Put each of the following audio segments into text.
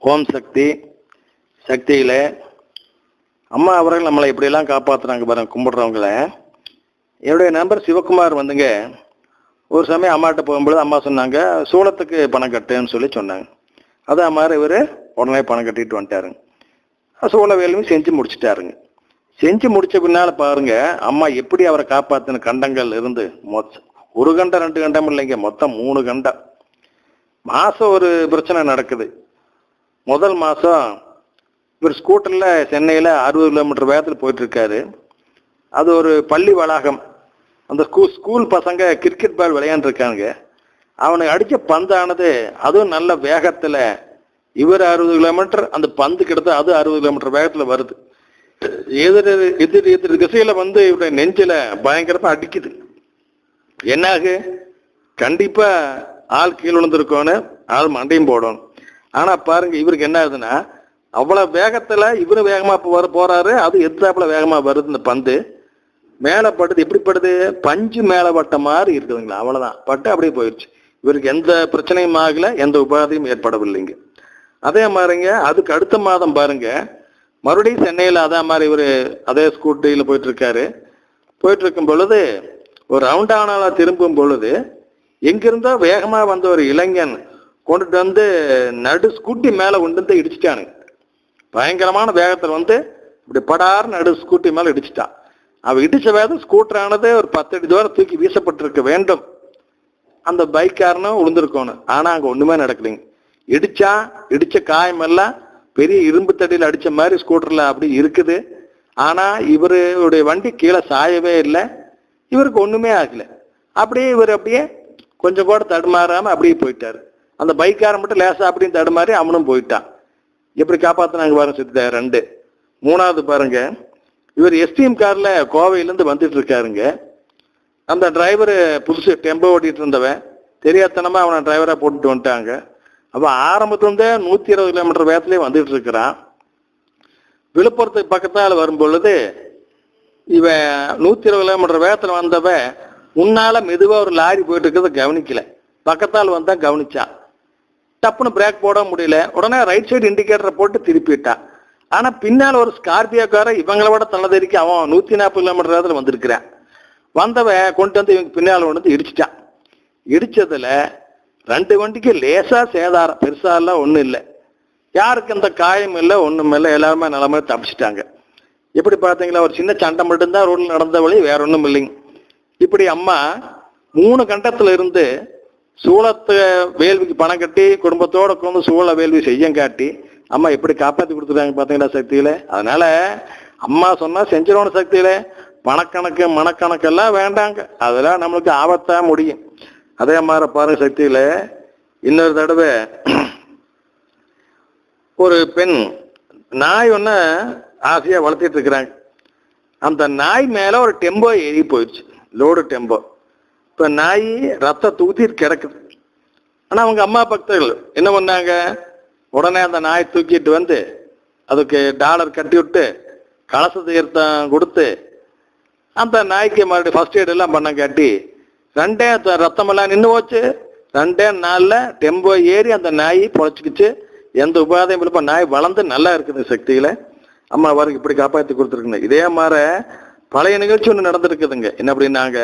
ஓம் சக்தி சக்தியில் அம்மா அவர்கள் நம்மளை இப்படியெல்லாம் காப்பாற்றுறாங்க பாருங்க, கும்பிடுறவங்கள. என்னுடைய நண்பர் சிவகுமார் வந்துங்க ஒரு சமயம் அம்மாட்ட போகும்பொழுது அம்மா சொன்னாங்க, சூளத்துக்கு பணம் கட்டுன்னு சொல்லி சொன்னாங்க. அதான் மாதிரி இவர் உடனே பணம் கட்டிட்டு வந்துட்டாருங்க. சூள வேலையும் செஞ்சு முடிச்சுட்டாருங்க. செஞ்சு முடிச்ச பின்னால பாருங்க அம்மா எப்படி அவரை காப்பாத்தின கண்டங்கள் இருந்து ஒரு கண்டம் 2 கண்டம் இல்லைங்க, மொத்தம் 3 கண்டம். மாசம் ஒரு பிரச்சனை நடக்குது. முதல் மாசம் இவர் ஸ்கூட்டர்ல சென்னையில 60 கிலோமீட்டர் வேகத்தில் போயிட்டு இருக்காரு. அது ஒரு பள்ளி வளாகம். அந்த ஸ்கூல் பசங்க கிரிக்கெட் பால் விளையாண்டு இருக்காங்க. அவனுக்கு அடிச்ச பந்தானது அதுவும் நல்ல வேகத்துல, இவர் 60 கிலோமீட்டர், அந்த பந்து கிட்ட அது 60 கிலோமீட்டர் வேகத்துல வருது. எதிர் திசையில வந்து இவருடைய நெஞ்சில பயங்கரமா அடிக்குது. என்னாகு, கண்டிப்பா ஆள் கீழே விழுந்திருக்கோன்னு, ஆள் மண்டையும் போடணும். ஆனா பாருங்க இவருக்கு என்ன ஆகுதுன்னா, அவ்வளவு வேகத்துல இவரு வேகமா போறாரு, அது எதிர்த்தாப்புல வேகமா வருது. இந்த பந்து மேல படுது. எப்படி படுது, பஞ்சு மேல பட்ட மாதிரி இருக்குதுங்களா, அவ்வளவுதான் பட்டு அப்படியே போயிடுச்சு. இவருக்கு எந்த பிரச்சனையும் ஆகல, எந்த உபாதையும் ஏற்படவில்லைங்க. அதே மாதிரிங்க அதுக்கு அடுத்த மாதம் பாருங்க மறுபடியும் சென்னையில அதே மாதிரி இவரு அதே ஸ்கூட்டியில போயிட்டு இருக்காரு. போயிட்டு இருக்கும் பொழுது ஒரு ரவுண்டானால திரும்பும் பொழுது எங்கிருந்தோ வேகமா வந்த ஒரு இளைஞன் கொண்டுட்டு வந்து நடு ஸ்கூட்டி மேல கொண்டு வந்து இடிச்சுட்டானுங்க. பயங்கரமான வேகத்துல வந்து இப்படி படார் நடு ஸ்கூட்டி மேல இடிச்சுட்டான். அவ இடிச்ச வேகம் ஸ்கூட்டரானது ஒரு 10 அடி தூரம் தூக்கி வீசப்பட்டிருக்க வேண்டும். அந்த பைக்காரனும் விழுந்திருக்கணும். ஆனா அங்க ஒண்ணுமே நடக்கலைங்க. இடிச்ச காயம் எல்லாம் பெரிய இரும்பு தடியில் அடிச்ச மாதிரி ஸ்கூட்டர்ல அப்படி இருக்குது. ஆனா இவருடைய வண்டி கீழே சாயவே இல்லை, இவருக்கு ஒண்ணுமே ஆகல. அப்படியே இவர் அப்படியே கொஞ்சம் கூட தடுமாறாம அப்படியே போயிட்டாரு. அந்த பைக்காரன் மட்டும் லேசா அப்படின்னு தடுமாறி அவனும் போயிட்டான். எப்படி காப்பாத்தினாங்க பாருங்க சித்த 2. 3வது பாருங்க, இவர் எஸ்டிஎம் கார்ல கோவையிலேருந்து வந்துட்டு இருக்காருங்க. அந்த டிரைவர் புதுசு டெம்போ ஓட்டிட்டு இருந்தவன் தெரியாதனமா அவனை டிரைவரா போட்டுட்டு வந்துட்டாங்க. அப்ப ஆரம்பத்துலேருந்தே 120 கிலோமீட்டர் வேகத்திலே வந்துட்டு இருக்கிறான். விழுப்புரத்துக்கு பக்கத்தால் வரும் பொழுது இவன் 120 கிலோமீட்டர் வேகத்தில் வந்தவன் முன்னால மெதுவா ஒரு லாரி போயிட்டு இருக்கிறத கவனிக்கல. பக்கத்தால் வந்தா கவனிச்சான். டப்புன்னு பிரேக் போட முடியல. உடனே ரைட் சைடு இண்டிகேட்டரை போட்டு திருப்பிட்டான். ஆனா பின்னால் ஒரு ஸ்கார்பியோக்கார இவங்களை விட தள்ளதறிக்கி அவன் 140 கிலோமீட்டர் வேகத்தில் வந்திருக்கிறான். வந்தவன் கொண்டு வந்து இவங்க பின்னால் கொண்டு வந்து இடிச்சிட்டான். இடிச்சதுல 2 வண்டிக்கு லேசா சேதாரம், பெருசா எல்லாம் ஒண்ணும் இல்லை. யாருக்கு அந்த காயம் இல்லை, ஒண்ணும் இல்லை, எல்லாருமே நிலைமை தப்பிச்சிட்டாங்க. எப்படி பார்த்தீங்களா, ஒரு சின்ன சண்டை மட்டும்தான் ரோட்ல நடந்த வழி, வேற ஒன்றும் இல்லைங்க. இப்படி அம்மா 3 கண்டத்துல இருந்து சூளத்தை வேள்விக்கு பணம் கட்டி குடும்பத்தோட கொண்டு சூள வேள்வி செய்யம் காட்டி அம்மா எப்படி காப்பாற்றி கொடுத்துருக்காங்க பார்த்தீங்களா சக்தியில. அதனால அம்மா சொன்னா செஞ்சிடணும் சக்தியில. பணக்கணக்கு மனக்கணக்கெல்லாம் வேண்டாங்க, அதெல்லாம் நம்மளுக்கு ஆபத்தா முடியும். அதே மாதிரி பாருங்க சக்தியில இன்னொரு தடவை ஒரு பெண் நாய் ஒன்று ஆசையா வளர்த்திட்டு இருக்கிறாங்க. அந்த நாய் மேல ஒரு டெம்போ ஏறி போயிடுச்சு, லோடு டெம்போ. இப்ப நாய் ரத்தத்தை ஊத்திட்டு கிடக்குது. ஆனா அவங்க அம்மா பக்தர்கள் என்ன பண்ணாங்க, உடனே அந்த நாயை தூக்கிட்டு வந்து அதுக்கு டாலர் கட்டி விட்டு கலச தீர்த்தம் கொடுத்து அந்த நாய்க்கு மறுபடியும் ஃபர்ஸ்ட் எய்ட் எல்லாம் பண்ண காட்டி 2 ரத்தமெல்லாம் நின்று போச்சு. 2 நாள்ல டெம்போ ஏறி அந்த நாய் பொழைச்சிக்கிச்சு. எந்த உபாதையும் இல்லை. நாய் வளர்ந்து நல்லா இருக்குது சக்தியில. அம்மா அவருக்கு இப்படி காப்பாற்றி கொடுத்துருக்குங்க. இதே மாதிரி பழைய நிகழ்ச்சி ஒன்று நடந்திருக்குதுங்க. என்ன அப்படின்னாங்க,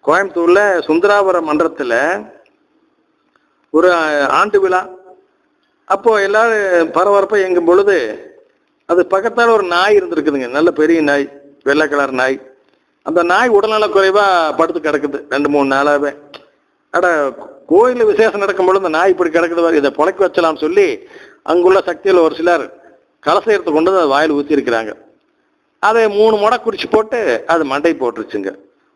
கோயம்புத்தூர்ல சுந்தராபுரம் மன்றத்துல ஒரு ஆண்டு விழா. அப்போ எல்லாரும் பரபரப்பா எங்கும் பொழுது அது பக்கத்தால ஒரு நாய் இருந்திருக்குதுங்க, நல்ல பெரிய நாய், வெள்ளை கலர் நாய். அந்த நாய் உடல்நல குறைவா படுத்து கிடக்குது 2-3 நாளாவே. அட கோயில விசேஷம் நடக்கும் பொழுது அந்த நாய் இப்படி கிடக்குது, இதை பொழைக்க வச்சலாம்னு சொல்லி அங்குள்ள சக்தியில் ஒரு சிலர் கலசயத்தை கொண்டு அதை வாயில் ஊற்றி இருக்கிறாங்க. அதை 3 முறை குடிச்சு போட்டு அது மண்டை போட்டுருச்சுங்க.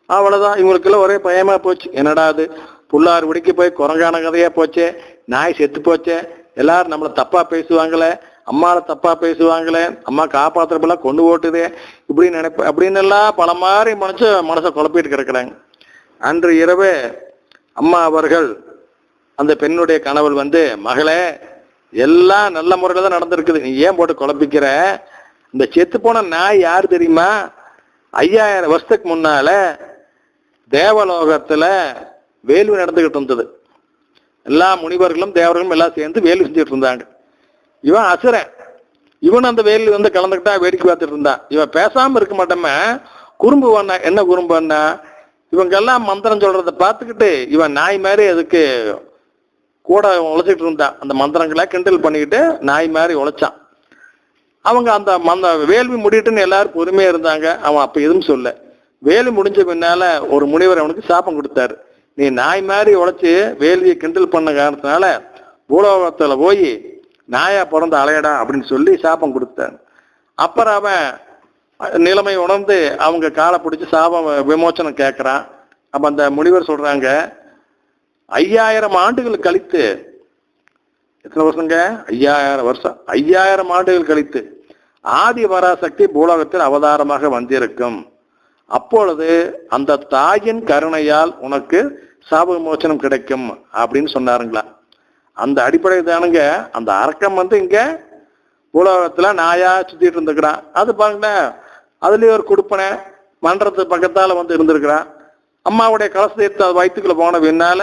அவ்வளவுதான். இவங்களுக்கெல்லாம் ஒரே பயமா போச்சு. என்னடா அது, புல்லாறு விடிக்க போய் குரங்கான கதையா போச்சே, நாய் செத்து போச்சே, எல்லாரும் நம்மளை தப்பா பேசுவாங்களே, அம்மாவை தப்பா பேசுவாங்களே, அம்மா காப்பாத்துறப்பெல்லாம் கொண்டு ஓட்டுதே, இப்படின்னு நினைப்ப அப்படின்னு எல்லாம் பல மாதிரி மனசை குழப்பிட்டு கிடக்குறாங்க. அன்று இரவே அம்மா அவர்கள் அந்த பெண்ணுடைய கணவன் வந்து, மகளே எல்லாம் நல்ல முறையில தான் நடந்திருக்குது, நீ ஏன் போட்டு குழப்பிக்கிற? இந்த செத்து போன நாய் யாரு தெரியுமா? 5000 வருஷத்துக்கு முன்னால தேவலோகத்துல வேள்வி நடந்துகிட்டு இருந்தது. எல்லா முனிவர்களும் தேவர்களும் எல்லாம் சேர்ந்து வேள்வி செஞ்சுட்டு இருந்தாங்க. இவன் அசுரன். இவன் அந்த வேலில் வந்து கலந்துக்கிட்டா வேடிக்கை பார்த்துட்டு இருந்தான். இவன் பேசாம இருக்க மாட்டோம குறும்பு பண்ண. என்ன குறும்பு பண்ணா, இவங்கெல்லாம் மந்திரம் சொல்றதை பார்த்துக்கிட்டு இவன் நாய் மாதிரி அதுக்கு கூட உழைச்சிட்டு இருந்தான். அந்த மந்திரங்களை கிண்டல் பண்ணிக்கிட்டு நாய் மாதிரி உழைச்சான். அவங்க அந்த வேள்வி முடிட்டுன்னு எல்லாரும் பொறுமையா இருந்தாங்க. அவன் அப்ப எதுவும் சொல்ல. வேள்வி முடிஞ்ச பின்னால ஒரு முனிவர் அவனுக்கு சாபம் கொடுத்தாரு. நீ நாய் மாதிரி உழைச்சி வேள்வியை கிண்டல் பண்ண காரணத்தினால பூலோகத்துல போய் நாயா பிறந்த அலையடா அப்படின்னு சொல்லி சாபம் கொடுத்தார். அப்புறம் அவன் நிலைமை உணர்ந்து அவங்க காலை பிடிச்சி சாபம் விமோச்சனம் கேட்கிறான். அப்ப அந்த முனிவர் சொல்றாங்க, 5000 ஆண்டுகள் கழித்து, எத்தனை வருஷங்க, 5000 வருஷம், 5000 ஆண்டுகள் கழித்து ஆதி பராசக்தி பூலோகத்தில் அவதாரமாக வந்திருக்கும். அப்பொழுது அந்த தாயின் கருணையால் உனக்கு சாப விமோச்சனம் கிடைக்கும் அப்படின்னு சொன்னாருங்களா. அந்த அடிப்படை தானுங்க அந்த அரக்கம் வந்து இங்க பூலோகத்துல நாயா சுத்திட்டு இருந்துக்கிறான். அது பாருங்களேன், அதுலயே ஒரு குடுப்பனை மன்றத்து பக்கத்தால வந்து இருந்திருக்கிறான். அம்மாவுடைய கலசத்தை வயிற்றுக்குள்ள போன பின்னால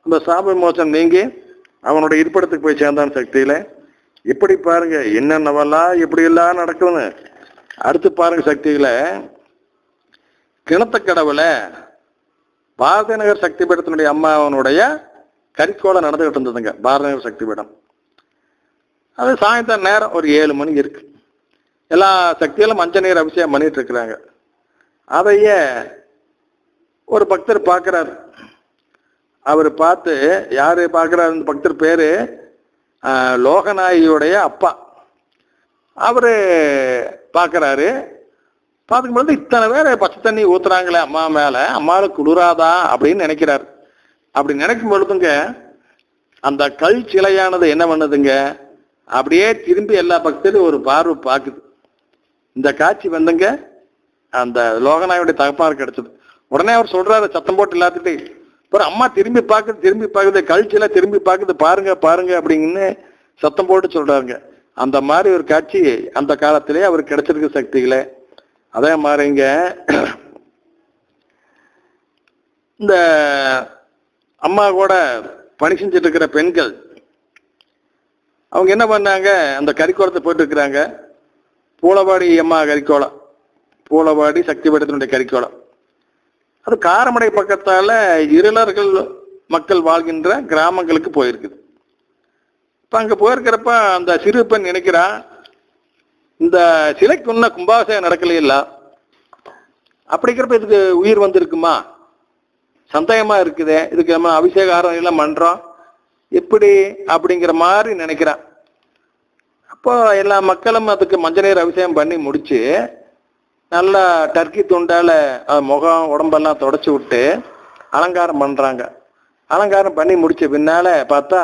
அந்த சாப விமோச்சனம் நீங்கி அவனுடைய இருப்பிடத்துக்கு போய் சேர்ந்தான் சக்தியில. இப்படி பாருங்க என்னென்னவெல்லாம் இப்படி எல்லாம் நடக்குதுன்னு. அடுத்து பாருங்க சக்தியில கிணத்துக்கடவுல பாரதி நகர் சக்தி பீடத்தினுடைய அம்மாவனுடைய கரிக்கோளம் நடந்துகிட்டு இருந்ததுங்க. பாரதி நகர் சக்தி பீடம் அது சாயந்தரம் நேரம் ஒரு 7 மணி இருக்கு. எல்லா சக்தியிலும் மஞ்சள் நீர் அபிஷேகம் பண்ணிட்டு இருக்கிறாங்க. அதையே ஒரு பக்தர் பார்க்கிறார். அவர் பார்த்து, யாரு பார்க்கிறார், அந்த பக்தர் பேரு லோகநாயகியுடைய அப்பா. அவரு பார்க்கிறாரு. பார்த்துக்கும் பொழுது இத்தனை பேர் பச்சை தண்ணி ஊத்துறாங்களே அம்மா மேல, அம்மாவுக்கு குளிராதா அப்படின்னு நினைக்கிறார். அப்படி நினைக்கும் பொழுதுங்க அந்த கல் சிலையானது என்ன பண்ணுதுங்க, அப்படியே திரும்பி எல்லா பக்தரும் ஒரு பார்வை பார்க்குது. இந்த காட்சி வந்துங்க அந்த லோகநாயகியுடைய தகப்பாருக்கு கிடைச்சது. உடனே அவர் சொல்றாரு சத்தம் போட்டு எல்லாத்துட்டே, அப்புறம் அம்மா திரும்பி பார்க்குது, கல் சிலை திரும்பி பார்க்குது, பாருங்க பாருங்க அப்படின்னு சத்தம் போட்டு சொல்றாங்க. அந்த மாதிரி ஒரு காட்சி அந்த காலத்திலே அவருக்கு கிடைச்சிருக்கு சக்திகளே. அதே மாதிரிங்க இந்த அம்மா கூட பணி செஞ்சுட்டு இருக்கிற பெண்கள் அவங்க என்ன பண்ணாங்க, அந்த கரிக்கோளத்தை போயிட்டு இருக்கிறாங்க. பூலவாடி அம்மா கரிக்கோளம், பூலவாடி சக்தி பீடத்தினுடைய கரிக்கோளம். அது காரமடை பக்கத்தால இருளர்கள் மக்கள் வாழ்கின்ற கிராமங்களுக்கு போயிருக்குது. இப்ப அங்க போயிருக்கிறப்ப அந்த சிறு பெண் நினைக்கிறா, இந்த சிலைக்கு ஒன்ன கும்பாபிஷேகம் நடக்கலையில்ல, அப்படிங்கிறப்ப இதுக்கு உயிர் வந்திருக்குமா, சந்தேகமா இருக்குது, இதுக்கு நம்ம அபிஷேகம் எல்லாம் பண்றோம் எப்படி அப்படிங்கிற மாதிரி நினைக்கிறான். அப்போ எல்லா மக்களும் அதுக்கு மஞ்சள் நீர் அபிஷேகம் பண்ணி முடிச்சு நல்லா டர்க்கி துண்டால முகம் உடம்பெல்லாம் தொடச்சி விட்டு அலங்காரம் பண்றாங்க. அலங்காரம் பண்ணி முடிச்ச பின்னால பார்த்தா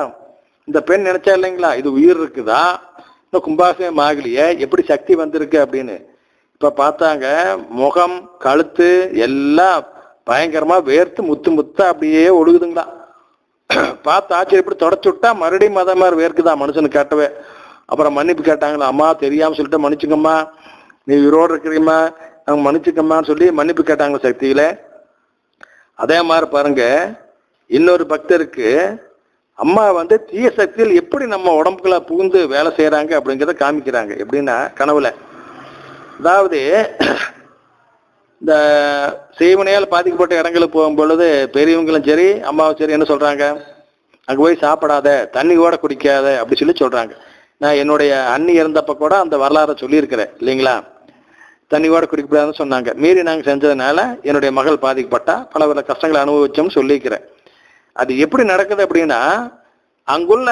இந்த பெண் நினைச்சா இல்லைங்களா, இது உயிர் இருக்குதா, இன்னும் கும்பாபிஷேகம் ஆகலையே, எப்படி சக்தி வந்திருக்கு அப்படின்னு. இப்ப பார்த்தாங்க முகம் கழுத்து எல்லாம் பயங்கரமா வேர்த்து முத்து முத்தா அப்படியே ஒழுகுதுங்களா. பார்த்து ஆச்சரியப்படி தொடச்சு விட்டா மறுபடியும் அதே மாதிரி வேர்க்குதா மனுஷனுக்கு கேட்டவே. அப்புறம் மன்னிப்பு கேட்டாங்களா, அம்மா தெரியாம சொல்லிட்டு மன்னிச்சுக்கம்மா, நீ உயிரோடு இருக்கிறீம்மா, அவங்க மன்னிச்சுக்கம்மான்னு சொல்லி மன்னிப்பு கேட்டாங்க சக்தியில. அதே மாதிரி பாருங்க இன்னொரு பக்தருக்கு அம்மா வந்து தீய சக்தியில் எப்படி நம்ம உடம்புக்குள்ள புகுந்து வேலை செய்யறாங்க அப்படிங்கிறத காமிக்கிறாங்க. எப்படின்னா கனவுல, அதாவது இந்த செய்வனையால் பாதிக்கப்பட்ட இடங்களுக்கு போகும் பொழுது பெரியவங்களும் சரி அம்மாவும் சரி என்ன சொல்றாங்க, அங்க போய் சாப்பிடாத, தண்ணி கூட குடிக்காத அப்படி சொல்லி சொல்றாங்க. நான் என்னுடைய அண்ணி இருந்தப்ப கூட அந்த வரலாறை சொல்லியிருக்கிறேன் இல்லைங்களா, தண்ணி கூட குடிக்கக்கூடாதுன்னு சொன்னாங்க. மீறி நாங்கள் செஞ்சதுனால என்னுடைய மகள் பாதிக்கப்பட்டா, பல பல கஷ்டங்களை அனுபவிச்சோம்னு சொல்லியிருக்கிறேன். அது எப்படி நடக்குது அப்படின்னா, அங்குள்ள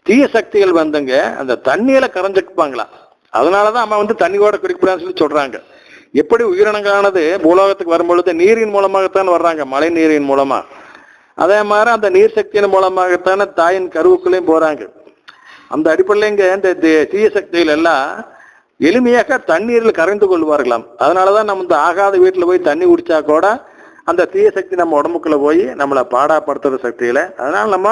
தீய சக்திகள் வந்துங்க அந்த தண்ணியில கரைஞ்சிருப்பாங்களா, அதனாலதான் அம்மா வந்து தண்ணி கூட குடிக்கக்கூடாதுன்னு சொல்லி சொல்றாங்க. எப்படி உயிரினங்களானது பூலோகத்துக்கு வரும்பொழுது நீரின் மூலமாகத்தான் வர்றாங்க, மழை நீரின் மூலமா. அதே மாதிரி அந்த நீர் சக்தியின் மூலமாகத்தானே தாயின் கருவுக்குள்ளேயும் போறாங்க. அந்த அடிப்படையில இந்த தீய சக்திகள் எல்லாம் எளிமையாக தண்ணீரில் கரைந்து கொள்வார்களாம். அதனாலதான் நம்ம இந்த ஆகாத வீட்டுல போய் தண்ணி குடிச்சா கூட அந்த தீய சக்தி நம்ம உடம்புக்குள்ள போய் நம்மளை பாடாப்படுத்துற சக்தியில. அதனால நம்ம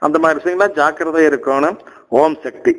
அந்த மாதிரி விஷயங்கள்லாம் ஜாக்கிரதையா இருக்கணும். ஓம் சக்தி.